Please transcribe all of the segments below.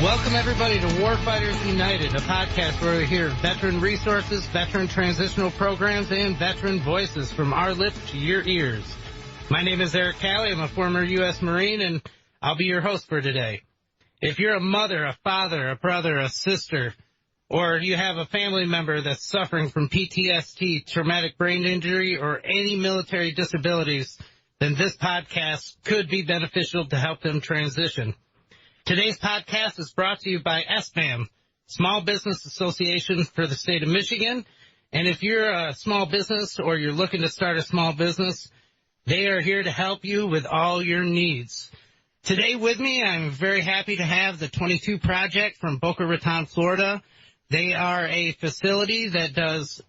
Welcome, everybody, to Warfighters United, a podcast where we hear veteran resources, veteran transitional programs, and veteran voices from our lips to your ears. My name is Eric Calley. I'm a former U.S. Marine, and I'll be your host for today. If you're a mother, a father, a brother, a sister, or you have a family member that's suffering from PTSD, traumatic brain injury, or any military disabilities, then this podcast could be beneficial to help them transition. Today's podcast is brought to you by SBAM, Small Business Association for the state of Michigan. And if you're a small business or you're looking to start a small business, they are here to help you with all your needs. Today with me, I'm very happy to have the 22 Project from Boca Raton, Florida. They are a facility that does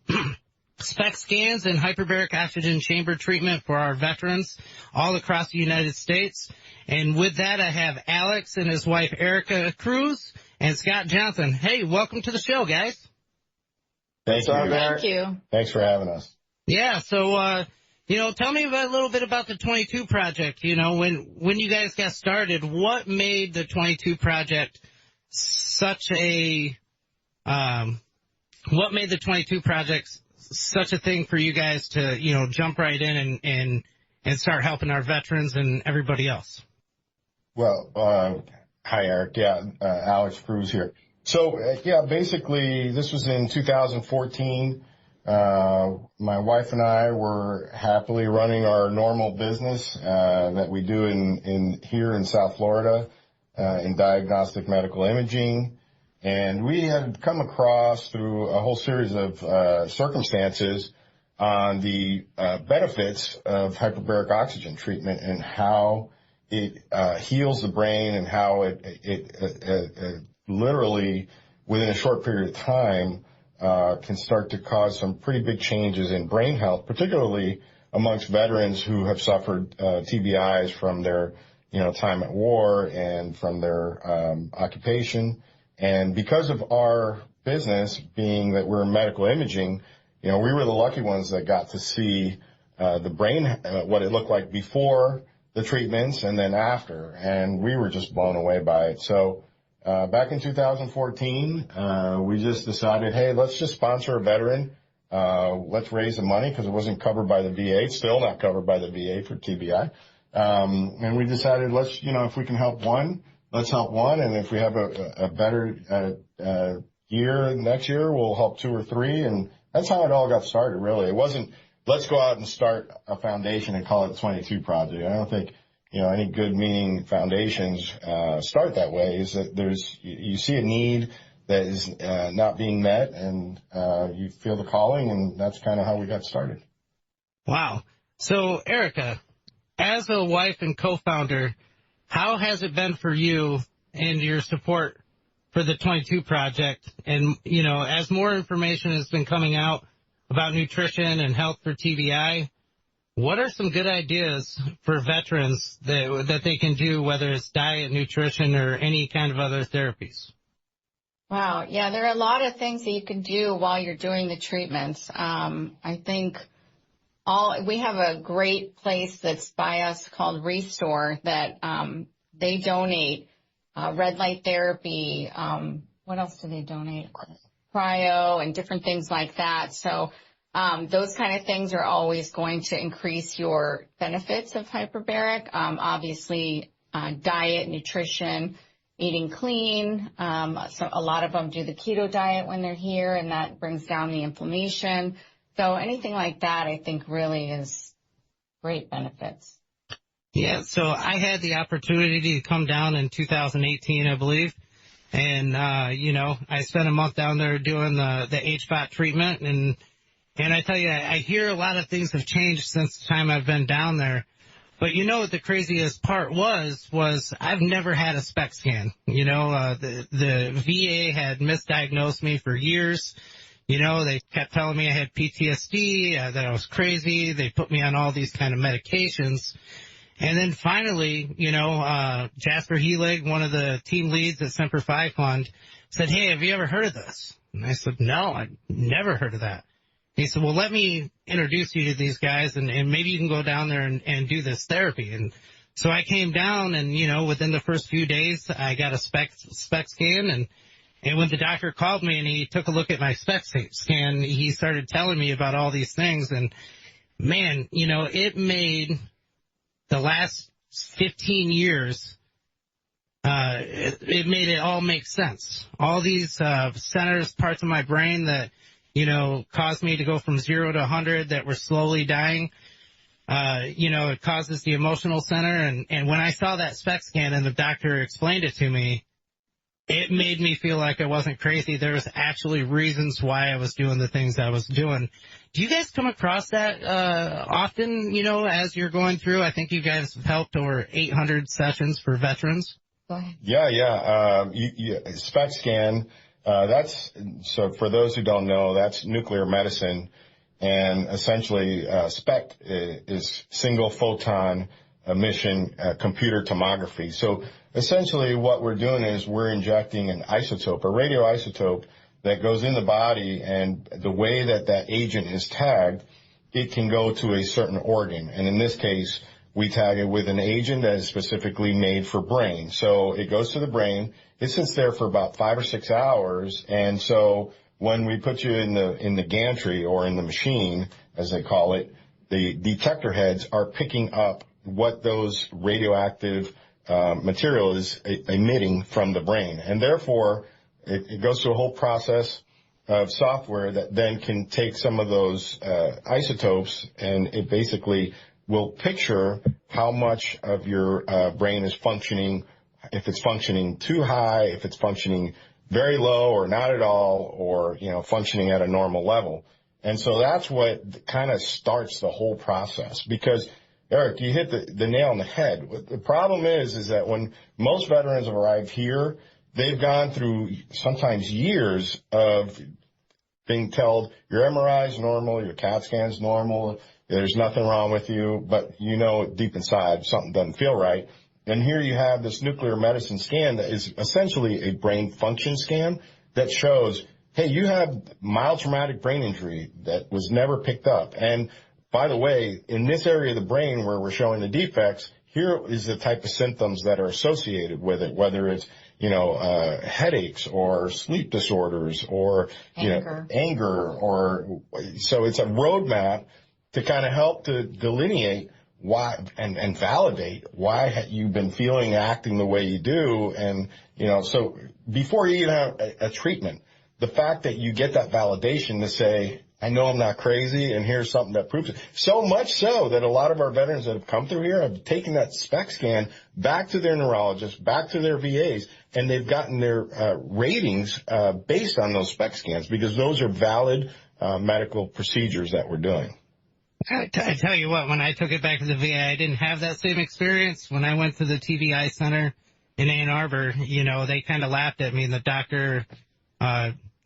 SPECT scans and hyperbaric oxygen chamber treatment for our veterans all across the United States. And with that, I have Alex and his wife, Erica Cruz, and Scott Johnson. Hey, welcome to the show, guys. Thank you. Thanks for having us. Yeah, so, tell me a little bit about the 22 Project. When you guys got started, what made the 22 Project such a thing for you guys to, jump right in and start helping our veterans and everybody else? Well, hi, Eric. Alex Cruz here. So, basically, this was in 2014. My wife and I were happily running our normal business that we do here in South Florida in diagnostic medical imaging. And we had come across through a whole series of circumstances on the benefits of hyperbaric oxygen treatment and how it heals the brain and how it literally within a short period of time can start to cause some pretty big changes in brain health, particularly amongst veterans who have suffered TBIs from their time at war and from their occupation. And because of our business being that we're medical imaging, we were the lucky ones that got to see the brain, what it looked like before the treatments and then after. And we were just blown away by it. So back in 2014, we just decided, hey, let's just sponsor a veteran. Let's raise the money because it wasn't covered by the VA. It's still not covered by the VA for TBI. And we decided, if we can help one, let's help one. And if we have a better year next year, we'll help two or three. And that's how it all got started, really. It wasn't, let's go out and start a foundation and call it the 22 Project. I don't think, any good meaning foundations start that way. Is that you see a need that is not being met, and you feel the calling, and that's kind of how we got started. Wow. So, Erica, as a wife and co-founder, how has it been for you and your support for the 22 Project? And, as more information has been coming out about nutrition and health for TBI, what are some good ideas for veterans that they can do, whether it's diet, nutrition, or any kind of other therapies? Wow. Yeah, there are a lot of things that you can do while you're doing the treatments. I think we have a great place that's by us called Restore that they donate red light therapy. What else do they donate? Cryo and different things like that. So those kind of things are always going to increase your benefits of hyperbaric. Obviously, diet, nutrition, eating clean. So a lot of them do the keto diet when they're here, and that brings down the inflammation. So anything like that, I think, really is great benefits. Yeah, so I had the opportunity to come down in 2018, I believe. And, I spent a month down there doing the HBOT treatment. And I tell you, I hear a lot of things have changed since the time I've been down there. But what the craziest part was I've never had a SPECT scan. The VA had misdiagnosed me for years. They kept telling me I had PTSD, that I was crazy. They put me on all these kind of medications. And then finally, Jasper Helig, one of the team leads at Semper Fi Fund, said, hey, have you ever heard of this? And I said, no, I've never heard of that. He said, well, let me introduce you to these guys, and maybe you can go down there and do this therapy. And So I came down and, you know, within the first few days, I got a SPECT scan. And when the doctor called me and he took a look at my SPECT scan, he started telling me about all these things. And man, you know, it made the last 15 years, it made it all make sense. All these centers, parts of my brain that, you know, caused me to go from 0 to 100 that were slowly dying. You know, it causes the emotional center. And when I saw that SPECT scan and the doctor explained it to me, it made me feel like I wasn't crazy. There was actually reasons why I was doing the things I was doing. Do you guys come across that often, you know, as you're going through? I think you guys have helped over 800 sessions for veterans. Go ahead. Yeah. SPECT scan, so for those who don't know, that's nuclear medicine. And essentially, SPECT is single photon emission computer tomography. So essentially what we're doing is we're injecting an isotope, a radioisotope that goes in the body, and the way that that agent is tagged, it can go to a certain organ. And in this case, we tag it with an agent that is specifically made for brain. So it goes to the brain. It sits there for about 5 or 6 hours. And so when we put you in the gantry or in the machine, as they call it, the detector heads are picking up what those radioactive material is emitting from the brain. And therefore, it goes through a whole process of software that then can take some of those isotopes, and it basically will picture how much of your brain is functioning, if it's functioning too high, if it's functioning very low or not at all, or, you know, functioning at a normal level. And so that's what kind of starts the whole process. Because, Eric, you hit the nail on the head. The problem is that when most veterans arrive here, they've gone through sometimes years of being told your MRI is normal, your CAT scan's normal, there's nothing wrong with you, but you know deep inside something doesn't feel right. And here you have this nuclear medicine scan that is essentially a brain function scan that shows, hey, you have mild traumatic brain injury that was never picked up. And by the way, in this area of the brain where we're showing the defects, here is the type of symptoms that are associated with it, whether it's, you know, headaches or sleep disorders or, you know, anger, or so it's a roadmap to kind of help to delineate why and validate why you've been feeling, acting the way you do. And, you know, so before you even have a treatment, the fact that you get that validation to say, I know I'm not crazy, and here's something that proves it. So much so that a lot of our veterans that have come through here have taken that SPECT scan back to their neurologists, back to their VAs, and they've gotten their ratings based on those SPECT scans, because those are valid medical procedures that we're doing. I tell you what, when I took it back to the VA, I didn't have that same experience. When I went to the TBI Center in Ann Arbor, you know, they kind of laughed at me, and the doctor,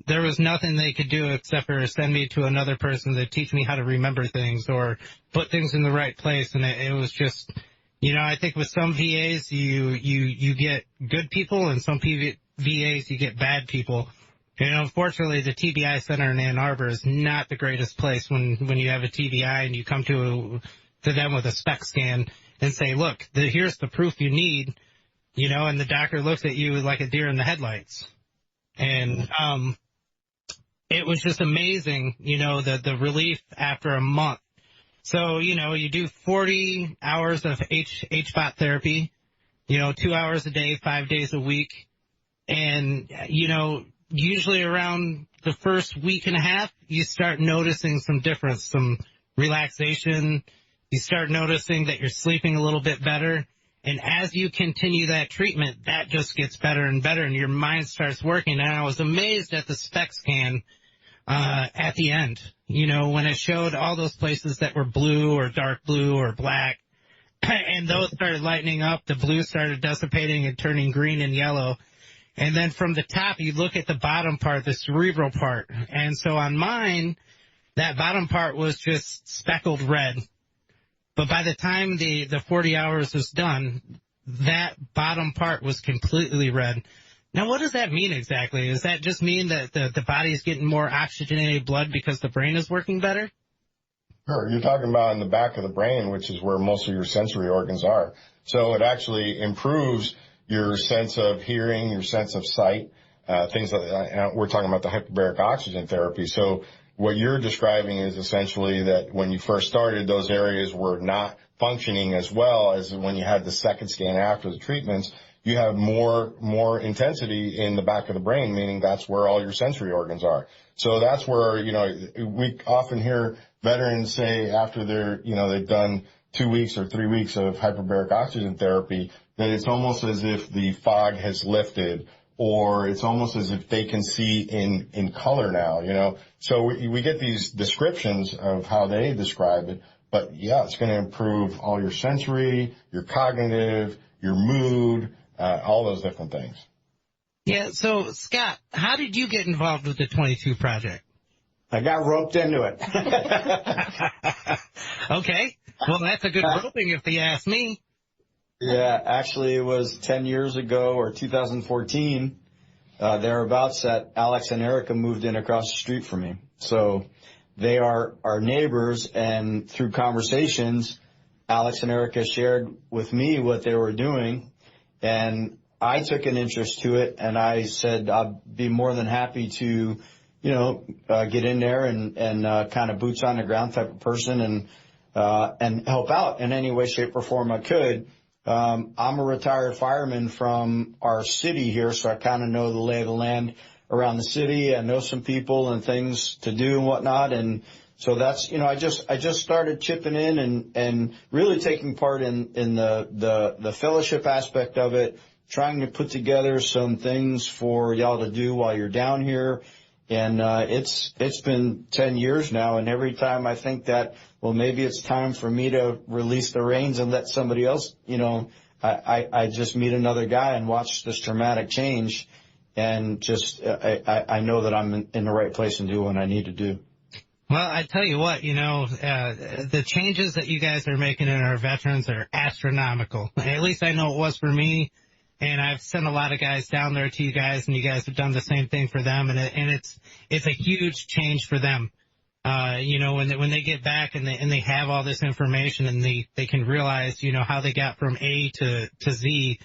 there was nothing they could do except for send me to another person to teach me how to remember things or put things in the right place. And it was just, you know, I think with some VAs, you get good people, and some VAs, you get bad people. And unfortunately, the TBI Center in Ann Arbor is not the greatest place when you have a TBI and you come to them with a SPECT scan and say, look, here's the proof you need, you know, and the doctor looks at you like a deer in the headlights. And it was just amazing, you know, the relief after a month. So, you know, you do 40 hours of HBOT therapy, you know, 2 hours a day, 5 days a week. And, you know, usually around the first week and a half, you start noticing some difference, some relaxation. You start noticing that you're sleeping a little bit better. And as you continue that treatment, that just gets better and better, and your mind starts working. And I was amazed at the SPECT scan at the end, you know, when it showed all those places that were blue or dark blue or black, and those started lightening up. The blue started dissipating and turning green and yellow. And then from the top, you look at the bottom part, the cerebral part. And so on mine, that bottom part was just speckled red. But by the time the 40 hours was done, that bottom part was completely red. Now, what does that mean exactly? Does that just mean that the body is getting more oxygenated blood because the brain is working better? Sure. You're talking about in the back of the brain, which is where most of your sensory organs are. So it actually improves your sense of hearing, your sense of sight, things like that. We're talking about the hyperbaric oxygen therapy. So what you're describing is essentially that when you first started, those areas were not functioning as well as when you had the second scan after the treatments. You have more intensity in the back of the brain, meaning that's where all your sensory organs are. So that's where, we often hear veterans say after they've done 2 weeks or 3 weeks of hyperbaric oxygen therapy that it's almost as if the fog has lifted, or it's almost as if they can see in color now, So we get these descriptions of how they describe it, but yeah, it's going to improve all your sensory, your cognitive, your mood, all those different things. Yeah. So Scott, how did you get involved with the 22 project? I got roped into it. Okay. Well, that's a good roping if you ask me. Yeah, actually it was 10 years ago, or 2014, thereabouts, that Alex and Erica moved in across the street from me. So they are our neighbors, and through conversations, Alex and Erica shared with me what they were doing, and I took an interest to it, and I said I'd be more than happy to, get in there and kind of boots on the ground type of person and help out in any way, shape, or form I could. I'm a retired fireman from our city here, so I kind of know the lay of the land around the city. I know some people and things to do and whatnot. And so that's, I just started chipping in and really taking part in the fellowship aspect of it, trying to put together some things for y'all to do while you're down here. And it's been 10 years now, and every time I think that, well, maybe it's time for me to release the reins and let somebody else, I just meet another guy and watch this dramatic change, and just I know that I'm in the right place and do what I need to do. Well, I tell you what, the changes that you guys are making in our veterans are astronomical. At least I know it was for me. And I've sent a lot of guys down there to you guys, and you guys have done the same thing for them. And it's a huge change for them. When they get back and they have all this information and they can realize, how they got from A to Z,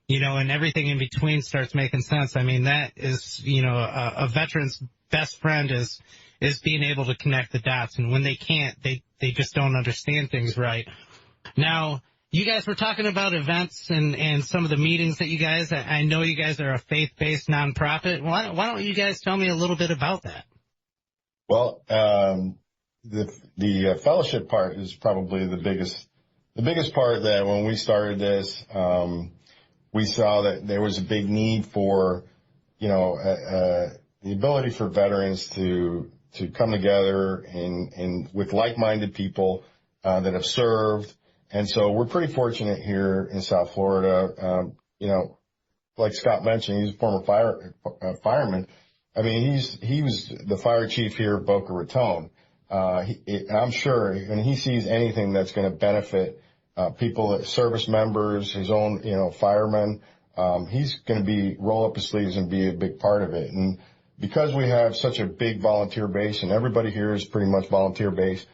and everything in between starts making sense. I mean, that is, a veteran's best friend is being able to connect the dots. And when they can't, they just don't understand things right. Now, you guys were talking about events and some of the meetings that you guys, I know you guys are a faith-based nonprofit. Why don't you guys tell me a little bit about that? Well, the fellowship part is probably the biggest part. That when we started this, we saw that there was a big need for, the ability for veterans to come together and with like-minded people, that have served. And so we're pretty fortunate here in South Florida. Like Scott mentioned, he's a former fireman. I mean, he was the fire chief here at Boca Raton. I'm sure when he sees anything that's going to benefit people, service members, his own, firemen, he's going to roll up his sleeves and be a big part of it. And because we have such a big volunteer base, and everybody here is pretty much volunteer based,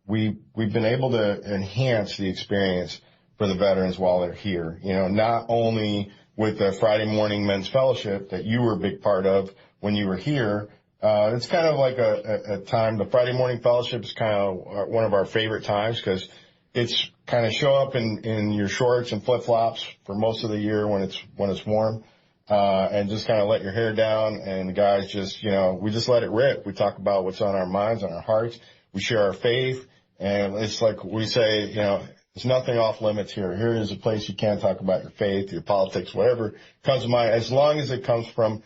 we've been able to enhance the experience for the veterans while they're here. Not only with the Friday morning men's fellowship that you were a big part of when you were here. It's kind of like a time. The Friday morning fellowship is kind of one of our favorite times because it's kind of show up in your shorts and flip flops for most of the year when it's warm, and just kind of let your hair down. And the guys just, we just let it rip. We talk about what's on our minds, on our hearts. We share our faith, and it's like we say, there's nothing off limits here. Here is a place you can talk about your faith, your politics, whatever comes to mind, as long as it comes from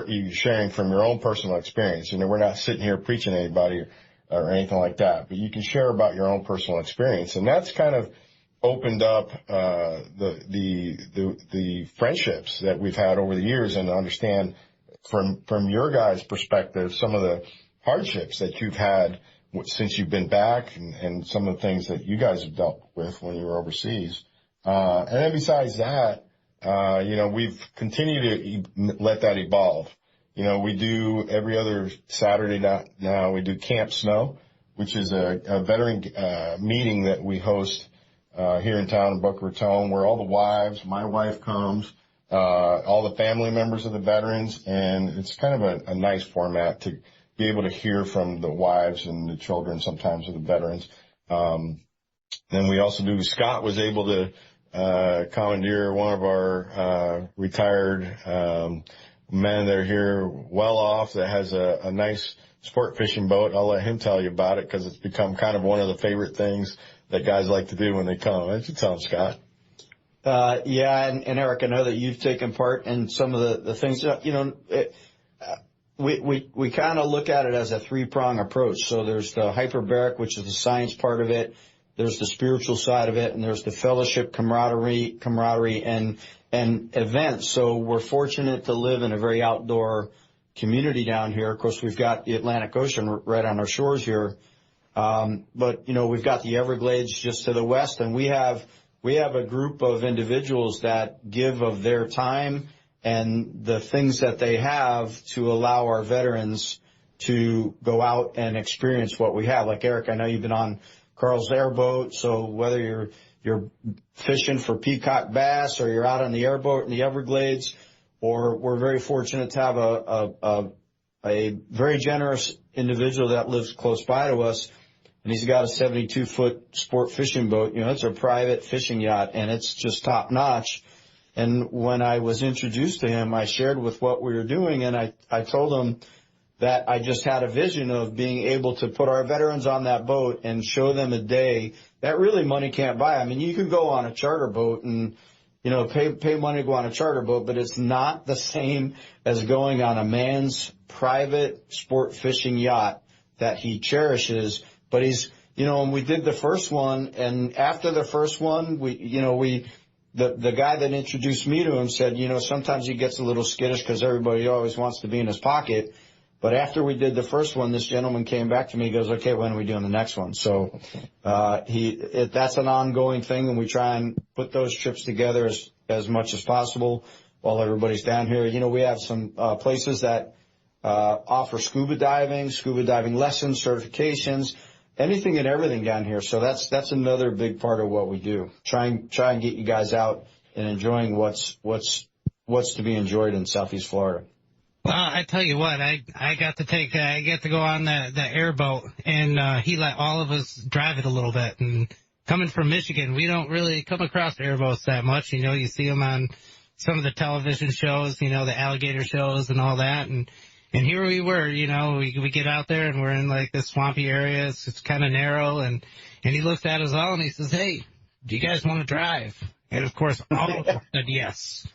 you sharing from your own personal experience. We're not sitting here preaching to anybody or anything like that, but you can share about your own personal experience, and that's kind of opened up the friendships that we've had over the years, and to understand from your guys' perspective some of the hardships that you've had since you've been back, and some of the things that you guys have dealt with when you were overseas. And then besides that, we've continued to let that evolve. We do every other Saturday now we do Camp Snow, which is a veteran meeting that we host here in town in Boca Raton, where all the wives, my wife comes, all the family members of the veterans, and it's kind of a nice format to be able to hear from the wives and the children sometimes of the veterans. Then we also Scott was able to commandeer one of our retired men that are here well off that has a nice sport fishing boat. I'll let him tell you about it because it's become kind of one of the favorite things that guys like to do when they come. Why don't you tell him, Scott? Yeah, and Eric, I know that you've taken part in some of the things. We kind of look at it as a three-prong approach. So there's the hyperbaric, which is the science part of it. There's the spiritual side of it, and there's the fellowship, camaraderie, and events. So we're fortunate to live in a very outdoor community down here. Of course, we've got the Atlantic Ocean right on our shores here. But we've got the Everglades just to the west, and we have a group of individuals that give of their time and the things that they have to allow our veterans to go out and experience what we have. Like Eric, I know you've been on Carl's airboat, so whether you're fishing for peacock bass or you're out on the airboat in the Everglades, or we're very fortunate to have a very generous individual that lives close by to us, and he's got a 72-foot sport fishing boat. It's a private fishing yacht, and it's just top notch. And when I was introduced to him, I shared with what we were doing, and I told him that I just had a vision of being able to put our veterans on that boat and show them a day that really money can't buy. I mean, you can go on a charter boat and, pay money to go on a charter boat, but it's not the same as going on a man's private sport fishing yacht that he cherishes. But when we did the first one, and after the first one, the guy that introduced me to him said, sometimes he gets a little skittish because everybody always wants to be in his pocket. But after we did the first one, this gentleman came back to me. He goes, okay, when are we doing the next one? So, that's an ongoing thing, and we try and put those trips together as much as possible while everybody's down here. We have some, places that, offer scuba diving lessons, certifications, anything and everything down here. So that's another big part of what we do. Try and get you guys out and enjoying what's to be enjoyed in Southeast Florida. Well, I tell you what, I got to go on the airboat, and he let all of us drive it a little bit. And coming from Michigan, we don't really come across airboats that much. You see them on some of the television shows, the alligator shows and all that. And here we were, we get out there and we're in like this swampy area. It's kind of narrow, and he looks at us all and he says, "Hey, do you guys want to drive?" And of course, all of us said yes.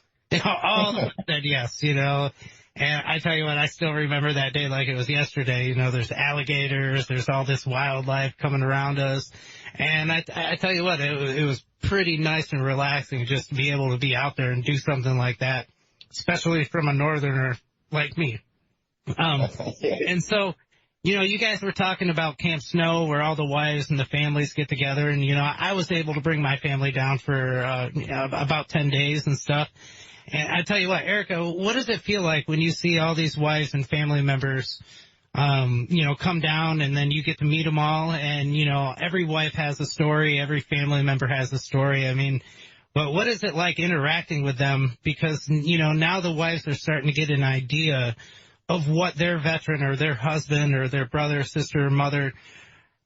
All of us said yes, And I tell you what, I still remember that day like it was yesterday. There's alligators, there's all this wildlife coming around us. And I tell you what, it was pretty nice and relaxing just to be able to be out there and do something like that, especially from a northerner like me. And so, you guys were talking about Camp Snow, where all the wives and the families get together. And, I was able to bring my family down for about 10 days and stuff. And I tell you what, Erica, what does it feel like when you see all these wives and family members, come down, and then you get to meet them all, and, every wife has a story, every family member has a story. I mean, but what is it like interacting with them? Because, now the wives are starting to get an idea of what their veteran or their husband or their brother, sister, or mother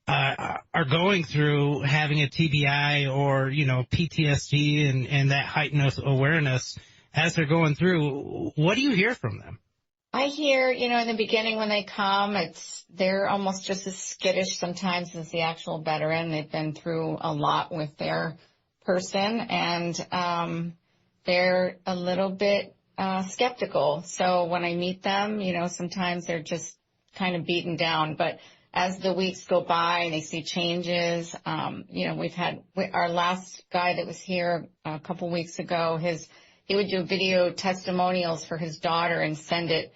are going through, having a TBI or, PTSD and that heightened awareness as they're going through. What do you hear from them? I hear, in the beginning when they come, they're almost just as skittish sometimes as the actual veteran. They've been through a lot with their person, and they're a little bit skeptical. So when I meet them, sometimes they're just kind of beaten down. But as the weeks go by and they see changes, we've had our last guy that was here a couple weeks ago, he would do video testimonials for his daughter and send it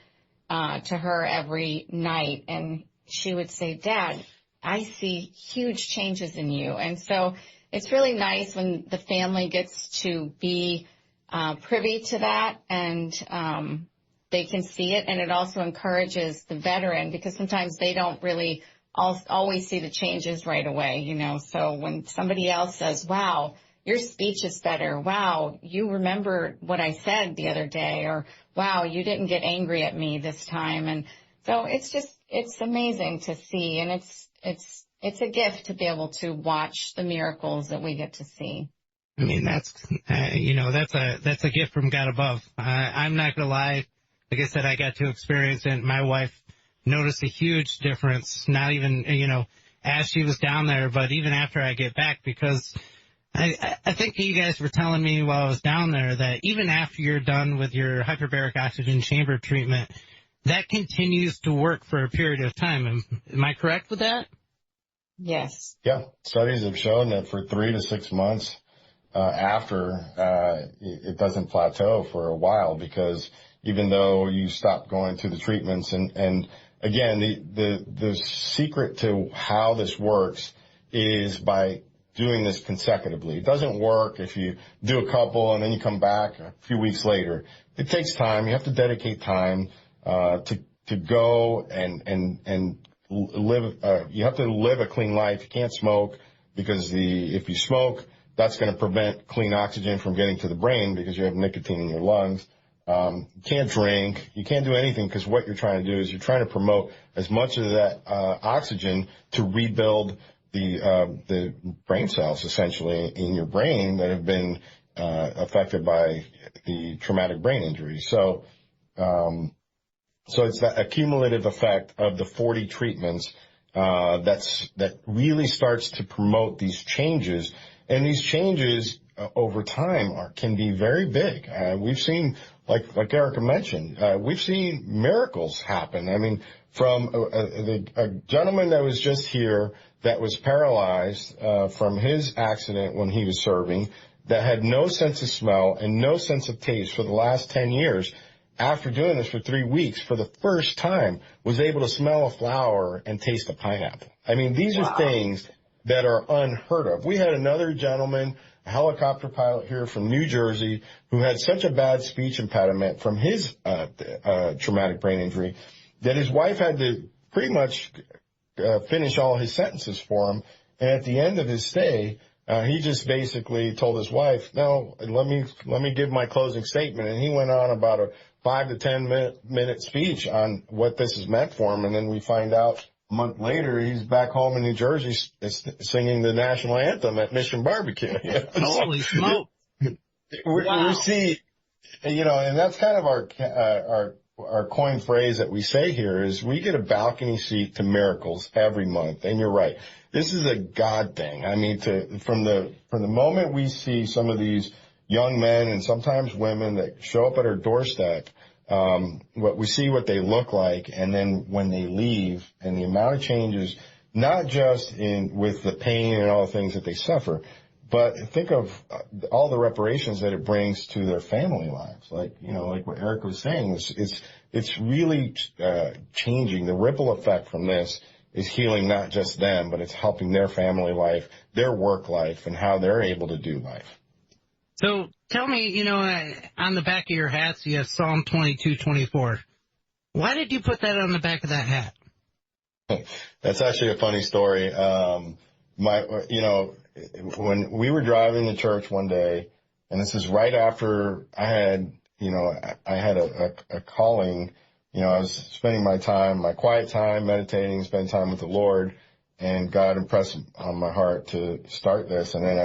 to her every night. And she would say, "Dad, I see huge changes in you." And so it's really nice when the family gets to be privy to that, and they can see it. And it also encourages the veteran, because sometimes they don't really always see the changes right away, you know. So when somebody else says, wow, your speech is better. Wow, you remember what I said the other day, or wow, you didn't get angry at me this time. And so it's amazing to see. And it's a gift to be able to watch the miracles that we get to see. I mean, that's a gift from God above. I'm not going to lie. Like I said, I got to experience it. My wife noticed a huge difference, not even, as she was down there, but even after I get back, because I think you guys were telling me while I was down there that even after you're done with your hyperbaric oxygen chamber treatment, that continues to work for a period of time. Am I correct with that? Yes. Yeah. Studies have shown that for 3 to 6 months after, it doesn't plateau for a while, because even though you stop going through the treatments, and again, the secret to how this works is by doing this consecutively. It doesn't work if you do a couple and then you come back a few weeks later. It takes time. You have to dedicate time to go and live. You have to live a clean life. You can't smoke, because if you smoke, that's going to prevent clean oxygen from getting to the brain, because you have nicotine in your lungs. You can't drink. You can't do anything, because what you're trying to do is you're trying to promote as much of that oxygen to rebuild the brain cells, essentially, in your brain that have been affected by the traumatic brain injury. So it's that accumulative effect of the 40 treatments that really starts to promote these changes. And these changes over time can be very big. We've seen, like Erica mentioned, we've seen miracles happen. I mean, from a gentleman that was just here that was paralyzed from his accident when he was serving, that had no sense of smell and no sense of taste for the last 10 years, after doing this for 3 weeks, for the first time, was able to smell a flower and taste a pineapple. I mean, these are things that are unheard of. We had another gentleman, a helicopter pilot here from New Jersey, who had such a bad speech impediment from his traumatic brain injury that his wife had to pretty much finish all his sentences for him. And at the end of his stay, he just basically told his wife, no, let me give my closing statement. And he went on about a 5 to 10 minute speech on what this has meant for him. And then we find out a month later, he's back home in New Jersey singing the national anthem at Mission Barbecue. Holy smoke. We see, and that's kind of our coin phrase that we say here is we get a balcony seat to miracles every month. And you're right. This is a God thing. I mean, from the moment we see some of these young men and sometimes women that show up at our doorstep, we see what they look like, and then when they leave, and the amount of changes, not just with the pain and all the things that they suffer, but think of all the reparations that it brings to their family lives. Like what Eric was saying, it's really changing. The ripple effect from this is healing not just them, but it's helping their family life, their work life, and how they're able to do life. So tell me, on the back of your hats, you have Psalm 22:24. Why did you put that on the back of that hat? That's actually a funny story. When we were driving to church one day, and this is right after I had a calling. I was spending my quiet time, meditating, spending time with the Lord, and God impressed on my heart to start this. And then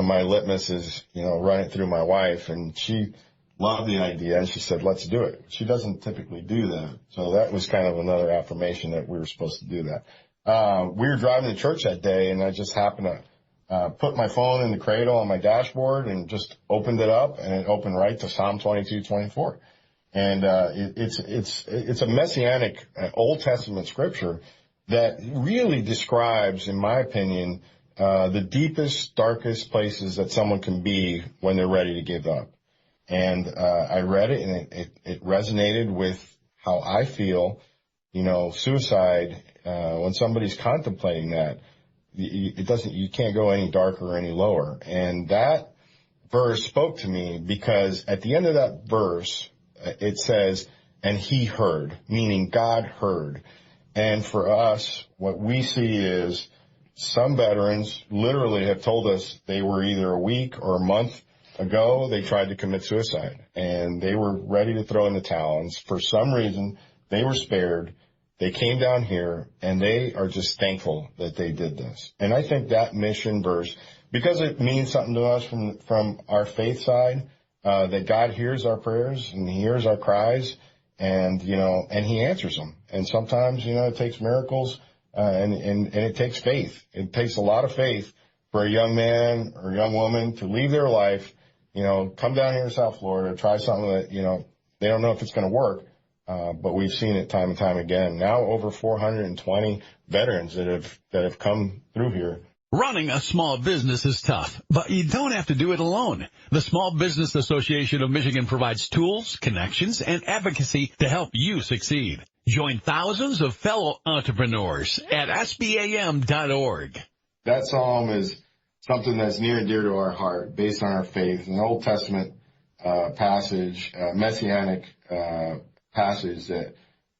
my litmus is, run it through my wife, and she loved the idea, and she said, let's do it. She doesn't typically do that. So that was kind of another affirmation that we were supposed to do that. We were driving to church that day, and I just happened to put my phone in the cradle on my dashboard and just opened it up, and it opened right to Psalm 22:24. And it's a messianic Old Testament scripture that really describes, in my opinion, the deepest, darkest places that someone can be when they're ready to give up. And I read it, and it resonated with how I feel. Suicide, when somebody's contemplating that, you can't go any darker or any lower. And that verse spoke to me, because at the end of that verse, it says, and he heard, meaning God heard. And for us, what we see is some veterans literally have told us they were either a week or a month ago, they tried to commit suicide and they were ready to throw in the towel. And for some reason, they were spared. They came down here and they are just thankful that they did this. And I think that mission verse, because it means something to us from our faith side, that God hears our prayers and he hears our cries and, and he answers them. And sometimes, it takes miracles, and it takes faith. It takes a lot of faith for a young man or young woman to leave their life, come down here to South Florida, try something that, they don't know if it's going to work. But we've seen it time and time again. Now over 420 veterans that have come through here. Running a small business is tough, but you don't have to do it alone. The Small Business Association of Michigan provides tools, connections, and advocacy to help you succeed. Join thousands of fellow entrepreneurs at sbam.org. That psalm is something that's near and dear to our heart based on our faith. An Old Testament passage, messianic passage that,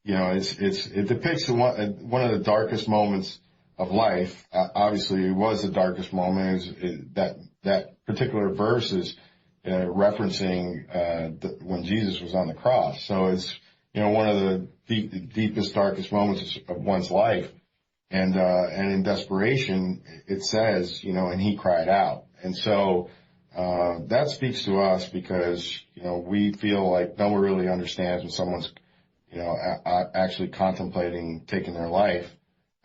it depicts one of the darkest moments of life. Obviously, it was the darkest moment. That particular verse is referencing when Jesus was on the cross. So it's, one of the deepest, darkest moments of one's life. And in desperation, it says, and he cried out. And so, that speaks to us because, we feel like no one really understands when someone's, actually contemplating taking their life.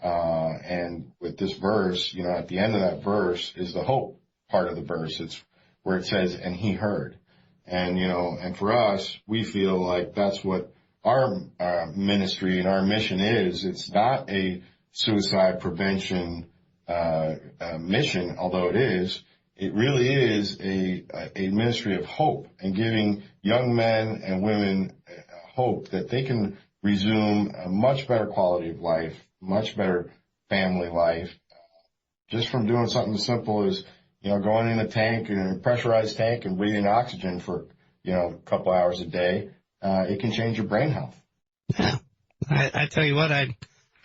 And with this verse, at the end of that verse is the hope part of the verse. It's where it says, and he heard. And, and for us, we feel like that's what our ministry and our mission is. It's not a suicide prevention mission, although it is. It really is a ministry of hope and giving young men and women hope that they can resume a much better quality of life, much better family life, just from doing something as simple as, going in a tank, a pressurized tank and breathing oxygen for, a couple hours a day. It can change your brain health. Yeah. I tell you what, I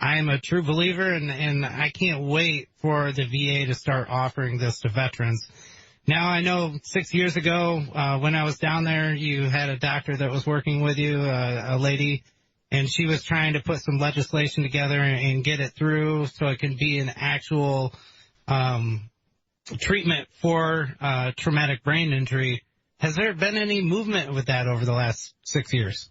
am a true believer and I can't wait for the VA to start offering this to veterans. Now, I know 6 years ago, when I was down there, you had a doctor that was working with you, a lady, and she was trying to put some legislation together and get it through so it can be an actual treatment for traumatic brain injury. Has there been any movement with that over the last 6 years?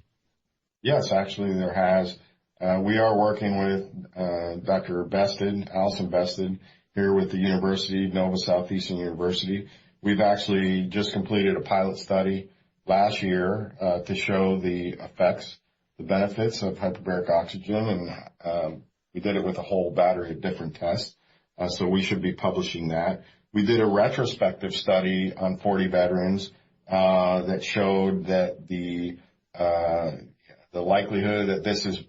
Yes, actually there has. We are working with Dr. Bested, Allison Bested, here with the University, Nova Southeastern University. We've actually just completed a pilot study last year to show the effects, the benefits of hyperbaric oxygen, and we did it with a whole battery of different tests. So we should be publishing that. We did a retrospective study on 40 veterans that showed that the likelihood that this is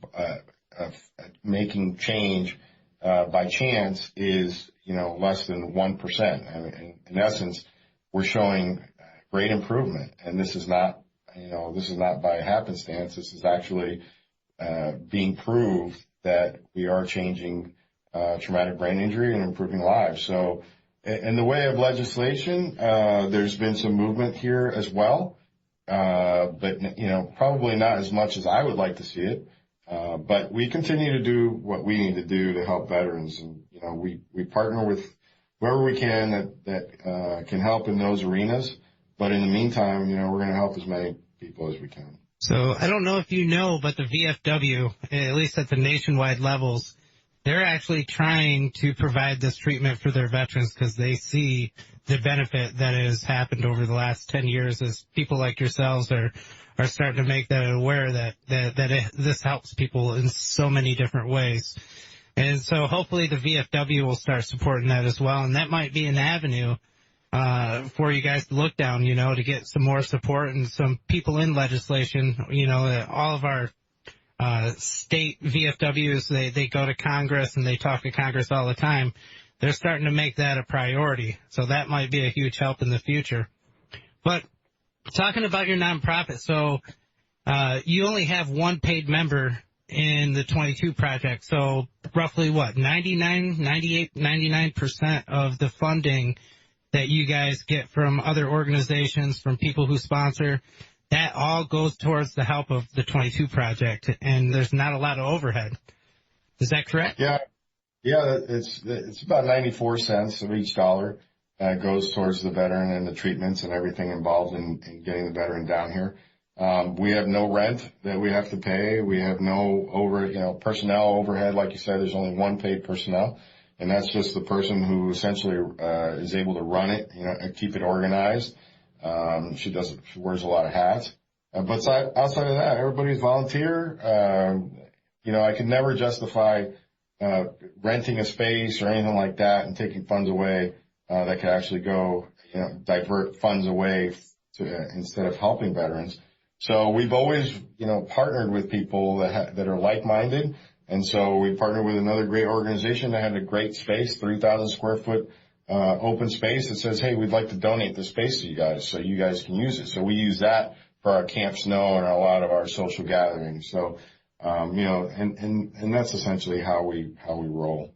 making change by chance is, less than 1%. I mean, in essence, we're showing great improvement, and this is not by happenstance. This is actually being proved that we are changing traumatic brain injury and improving lives. So, in the way of legislation, there's been some movement here as well, but probably not as much as I would like to see it. But we continue to do what we need to do to help veterans, and we partner with whoever we can that can help in those arenas. But in the meantime, we're going to help as many people as we can. So I don't know if you know, but the VFW, at least at the nationwide levels, they're actually trying to provide this treatment for their veterans because they see the benefit that has happened over the last 10 years as people like yourselves are starting to make that aware that this helps people in so many different ways. And so hopefully the VFW will start supporting that as well. And that might be an avenue for you guys to look down, to get some more support and some people in legislation. All of our state VFWs, they go to Congress and they talk to Congress all the time. They're starting to make that a priority. So that might be a huge help in the future. But talking about your nonprofit, so you only have one paid member in the 22 project. So roughly what, 99% of the funding that you guys get from other organizations, from people who sponsor, that all goes towards the help of the 22 project, and there's not a lot of overhead. Is that correct? Yeah. Yeah, it's about 94 cents of each dollar goes towards the veteran and the treatments and everything involved in getting the veteran down here. We have no rent that we have to pay. We have no personnel overhead. Like you said, there's only one paid personnel, and that's just the person who essentially is able to run it, and keep it organized. She wears a lot of hats. But outside of that, everybody's volunteer. I could never justify renting a space or anything like that and taking funds away that could actually go, divert funds away instead of helping veterans. So we've always, partnered with people that are like-minded. And so we partnered with another great organization that had a great space, 3,000 square foot open space that says, hey, we'd like to donate the space to you guys so you guys can use it. So we use that for our Camp Snow and a lot of our social gatherings. So and that's essentially how we roll.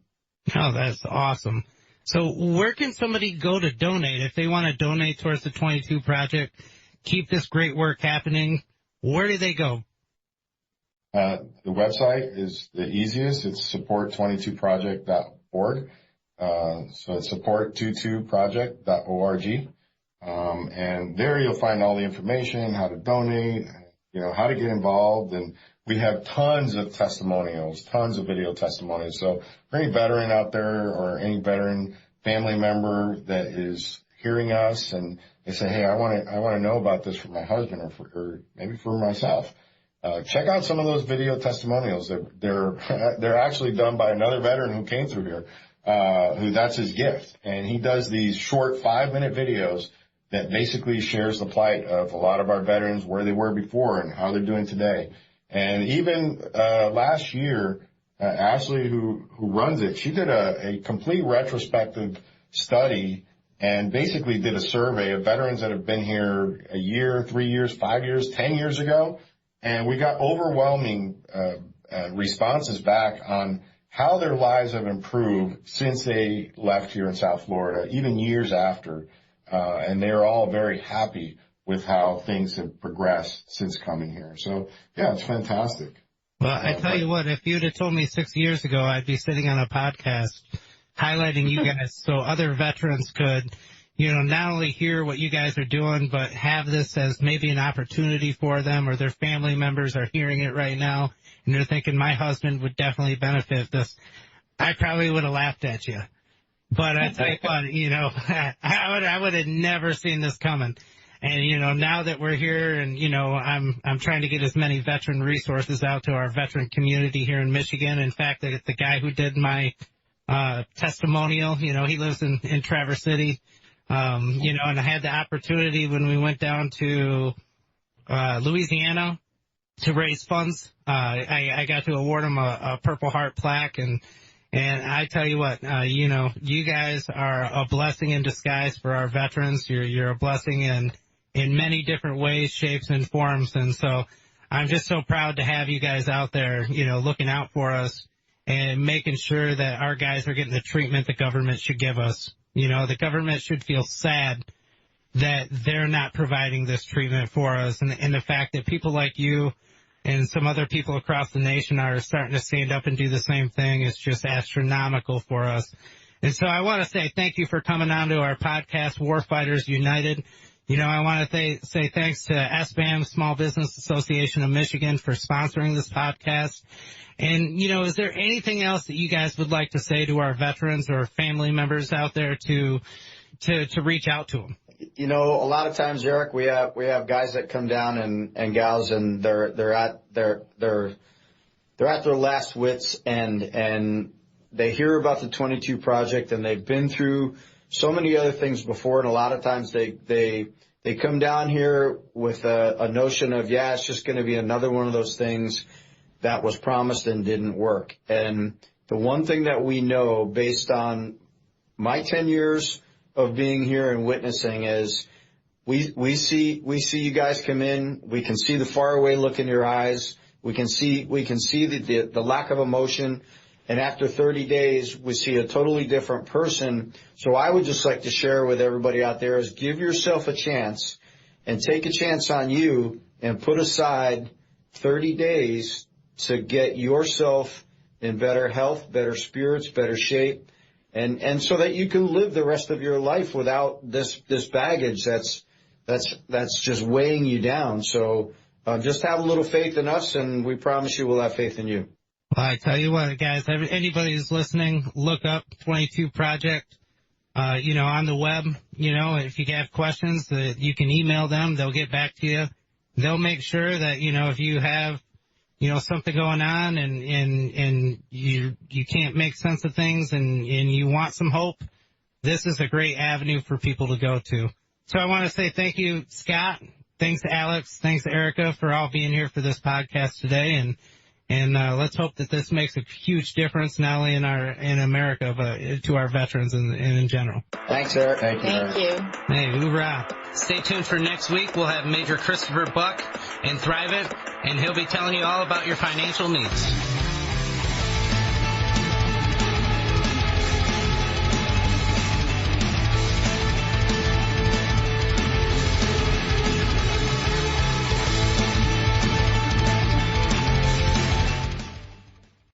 Oh, that's awesome. So where can somebody go to donate if they want to donate towards the 22 project, keep this great work happening? Where do they go? The website is the easiest. It's support22project.org. So it's support22project.org. And there you'll find all the information, how to donate, how to get involved. And we have tons of testimonials, tons of video testimonials. So for any veteran out there or any veteran family member that is hearing us and they say, hey, I want to know about this for my husband or maybe for myself. Check out some of those video testimonials. They're actually done by another veteran who came through here, who that's his gift. And he does these short 5-minute videos that basically shares the plight of a lot of our veterans, where they were before and how they're doing today. And even last year, Ashley, who runs it, she did a complete retrospective study and basically did a survey of veterans that have been here a year, 3 years, 5 years, 10 years ago. And we got overwhelming responses back on how their lives have improved since they left here in South Florida, even years after. And they're all very happy with how things have progressed since coming here. So, yeah, it's fantastic. Well, I tell you what, if you'd have told me 6 years ago I'd be sitting on a podcast highlighting you guys so other veterans could, not only hear what you guys are doing, but have this as maybe an opportunity for them, or their family members are hearing it right now and they're thinking my husband would definitely benefit this, I probably would have laughed at you. But I tell you what, I would have never seen this coming. And, now that we're here and, I'm trying to get as many veteran resources out to our veteran community here in Michigan. In fact, the guy who did my testimonial, he lives in Traverse City, and I had the opportunity when we went down to Louisiana to raise funds. I got to award him a Purple Heart plaque, and I tell you what, you guys are a blessing in disguise for our veterans. You're a blessing in many different ways, shapes, and forms. And so I'm just so proud to have you guys out there, looking out for us and making sure that our guys are getting the treatment the government should give us. The government should feel sad that they're not providing this treatment for us. And the fact that people like you and some other people across the nation are starting to stand up and do the same thing is just astronomical for us. And so I want to say thank you for coming on to our podcast, Warfighters United. I want to say thanks to SBAM, Small Business Association of Michigan, for sponsoring this podcast. And, is there anything else that you guys would like to say to our veterans or family members out there to reach out to them? A lot of times, Eric, we have guys that come down and gals, and they're at their last wits, and they hear about the 22 project, and they've been through so many other things before, and a lot of times they come down here with a notion of, it's just going to be another one of those things that was promised and didn't work. And the one thing that we know, based on my 10 years of being here and witnessing, is we see you guys come in. We can see the faraway look in your eyes. We can see the lack of emotion. And after 30 days, we see a totally different person. So I would just like to share with everybody out there is give yourself a chance and take a chance on you and put aside 30 days to get yourself in better health, better spirits, better shape, and so that you can live the rest of your life without this baggage that's just weighing you down. So just have a little faith in us, and we promise you we'll have faith in you. Well, I tell you what, guys, anybody who's listening, look up 22 Project, on the web. If you have questions, you can email them. They'll get back to you. They'll make sure that, if you have, something going on and you can't make sense of things and you want some hope, this is a great avenue for people to go to. So I want to say thank you, Scott. Thanks to Alex. Thanks to Erica for all being here for this podcast today. And let's hope that this makes a huge difference, not only in America, but to our veterans and in general. Thanks, Eric. Thank you. Hey, hoorah. Stay tuned for next week. We'll have Major Christopher Buck in Thrive It, and he'll be telling you all about your financial needs.